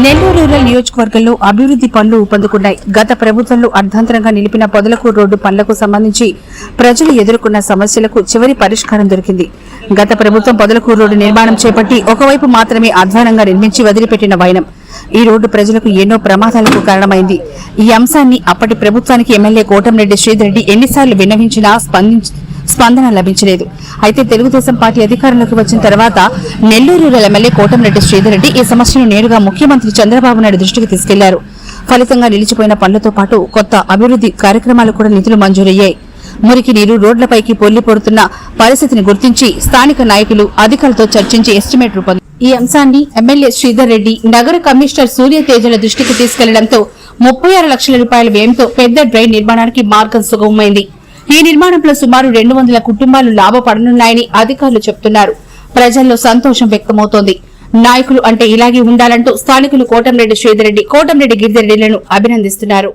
Nellore rural నియోజకవర్గంలో అభివృద్ది పనులు ఊపందుకున్నాయి. గత ప్రభుత్వంలో అర్ధాంతరంగా నిలిపిన పొదలకూరు రోడ్డు పనులకు సంబంధించి ప్రజలు ఎదుర్కొన్న సమస్యలకు చివరి పరిష్కారం దొరికింది. గత ప్రభుత్వం పొదలకూరు రోడ్డు నిర్మాణం చేపట్టి ఒకవైపు మాత్రమే అధ్వానంగా నిర్మించి వదిలిపెట్టిన వైనం ఈ రోడ్డు ప్రజలకు ఎన్నో ప్రమాదాలకు కారణమైంది. ఈ అంశాన్ని అప్పటి ప్రభుత్వానికి ఎమ్మెల్యే కోటంరెడ్డి శ్రీధర్ రెడ్డి ఎన్నిసార్లు విన్నవించినా స్పందన లభించలేదు. అయితే తెలుగుదేశం పార్టీ అధికారంలోకి వచ్చిన తర్వాత నెల్లూరు రూరల్ ఎమ్మెల్యే కోటంరెడ్డి శ్రీధర్ రెడ్డి ఈ సమస్యను నేరుగా ముఖ్యమంత్రి చంద్రబాబు నాయుడు దృష్టికి తీసుకెళ్లారు. ఫలితంగా నిలిచిపోయిన పనులతో పాటు కొత్త అభివృద్ది కార్యక్రమాలు కూడా నిధులు మంజూరయ్యాయి. మురికి నీరు రోడ్లపైకి పొర్లిపోతున్న పరిస్థితిని గుర్తించి స్థానిక నాయకులు అధికారులతో చర్చించి ఎస్టిమేట్ రూపొందించారు. ఈ అంశాన్ని ఎమ్మెల్యే శ్రీధర్ రెడ్డి నగర కమిషనర్ సూర్యతేజల దృష్టికి తీసుకెళ్లడంతో 36 లక్షల రూపాయల వ్యయంతో పెద్ద డ్రైన్ నిర్మాణానికి మార్గం సుగమమైంది. ఈ నిర్మాణంలో సుమారు 200 కుటుంబాలు లాభపడనున్నాయని అధికారులు చెబుతున్నారు. ప్రజల్లో సంతోషం వ్యక్తమవుతోంది. నాయకులు అంటే ఇలాగే ఉండాలంటూ స్థానికులు కోటంరెడ్డి శ్రీధర్ రెడ్డి, కోటంరెడ్డి గిరిధర్ రెడ్డిలను అభినందిస్తున్నారు.